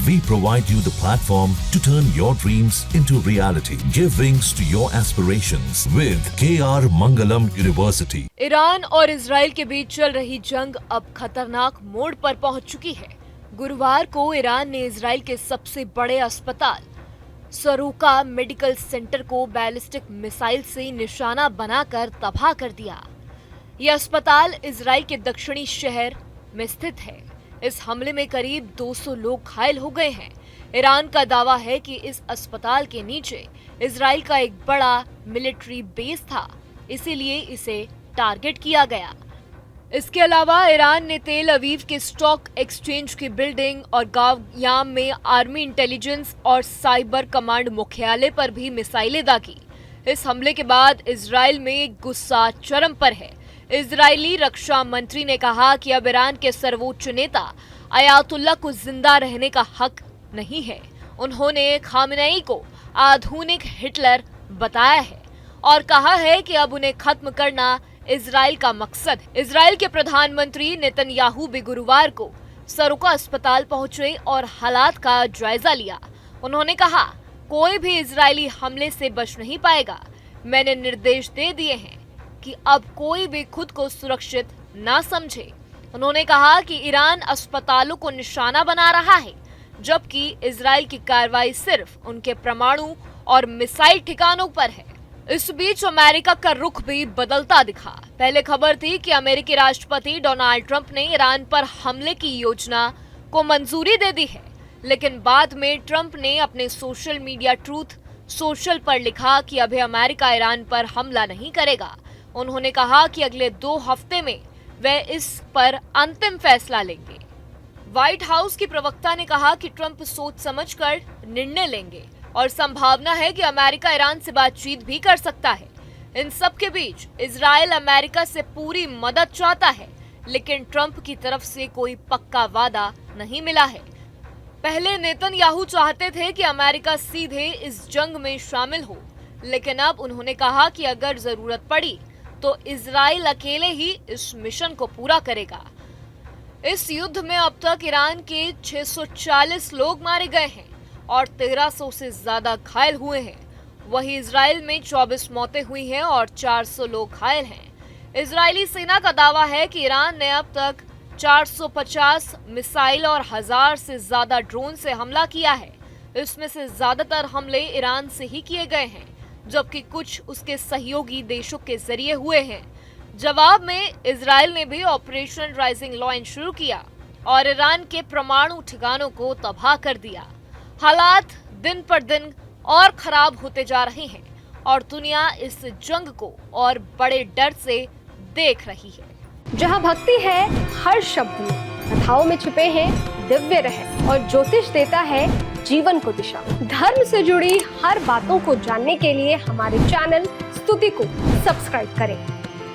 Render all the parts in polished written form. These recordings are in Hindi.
We provide you the platform to turn your dreams into reality. Give wings to your aspirations with KR Mangalam University. Iran और इजराइल के बीच चल रही जंग अब खतरनाक मोड़ पर पहुंच चुकी है। गुरुवार को ईरान ने इजराइल के सबसे बड़े अस्पताल सरोका मेडिकल सेंटर को बैलिस्टिक मिसाइल से निशाना बनाकर तबाह कर दिया। यह अस्पताल इजराइल के दक्षिणी शहर में स्थित है। इस हमले में करीब 200 लोग घायल हो गए हैं। ईरान का दावा है कि इस अस्पताल के नीचे इजराइल का एक बड़ा मिलिट्री बेस था, इसीलिए इसे टारगेट किया गया। इसके अलावा ईरान ने तेल अवीव के स्टॉक एक्सचेंज की बिल्डिंग और गांव याम में आर्मी इंटेलिजेंस और साइबर कमांड मुख्यालय पर भी मिसाइलें दागी। इस हमले के बाद इजराइल में गुस्सा चरम पर है। इजरायली रक्षा मंत्री ने कहा कि अब ईरान के सर्वोच्च नेता अयातुल्ला को जिंदा रहने का हक नहीं है। उन्होंने खामेनेई को आधुनिक हिटलर बताया है और कहा है कि अब उन्हें खत्म करना इजराइल का मकसद है। इजराइल के प्रधानमंत्री नेतन्याहू भी गुरुवार को सरोका अस्पताल पहुंचे और हालात का जायजा लिया। उन्होंने कहा, कोई भी इजरायली हमले से बच नहीं पाएगा। मैंने निर्देश दे दिए हैं कि अब कोई भी खुद को सुरक्षित ना समझे। उन्होंने कहा कि ईरान अस्पतालों को निशाना बना रहा है, जबकि इजराइल की कार्रवाई सिर्फ उनके परमाणु और मिसाइल ठिकानों पर है। इस बीच अमेरिका का रुख भी बदलता दिखा। पहले खबर थी कि अमेरिकी राष्ट्रपति डोनाल्ड ट्रंप ने ईरान पर हमले की योजना को मंजूरी दे दी है, लेकिन बाद में ट्रंप ने अपने सोशल मीडिया ट्रूथ सोशल पर लिखा कि अभी अमेरिका ईरान पर हमला नहीं करेगा। उन्होंने कहा कि अगले 2 हफ्ते में वे इस पर अंतिम फैसला लेंगे। व्हाइट हाउस की प्रवक्ता ने कहा कि ट्रंप सोच समझकर निर्णय लेंगे और संभावना है कि अमेरिका ईरान से बातचीत भी कर सकता है। इन सब के बीच इजराइल अमेरिका से पूरी मदद चाहता है, लेकिन ट्रंप की तरफ से कोई पक्का वादा नहीं मिला है। पहले नेतन्याहू चाहते थे कि अमेरिका सीधे इस जंग में शामिल हो, लेकिन अब उन्होंने कहा कि अगर जरूरत पड़ी तो इजराइल अकेले ही इस मिशन को पूरा करेगा। इस युद्ध में अब तक ईरान के 640 लोग मारे गए हैं और 1300 से ज्यादा घायल हुए हैं। वहीं इजराइल में 24 मौतें हुई हैं और 400 लोग घायल हैं। इजरायली सेना का दावा है कि ईरान ने अब तक 450 मिसाइल और 1000 से ज्यादा ड्रोन से हमला किया है। इसमें से ज्यादातर हमले ईरान से ही किए गए हैं, जबकि कुछ उसके सहयोगी देशों के जरिए हुए हैं। जवाब में इजराइल ने भी ऑपरेशन राइजिंग लॉयन शुरू किया और ईरान के परमाणु ठिकानों को तबाह कर दिया। हालात दिन पर दिन और खराब होते जा रहे हैं और दुनिया इस जंग को और बड़े डर से देख रही है। जहाँ भक्ति है हर शब्द में, कथाओं में छुपे हैं दिव्य रहस्य और ज्योतिष देता है जीवन को दिशा। धर्म से जुड़ी हर बातों को जानने के लिए हमारे चैनल स्तुति को सब्सक्राइब करें।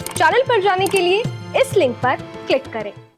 चैनल पर जाने के लिए इस लिंक पर क्लिक करें।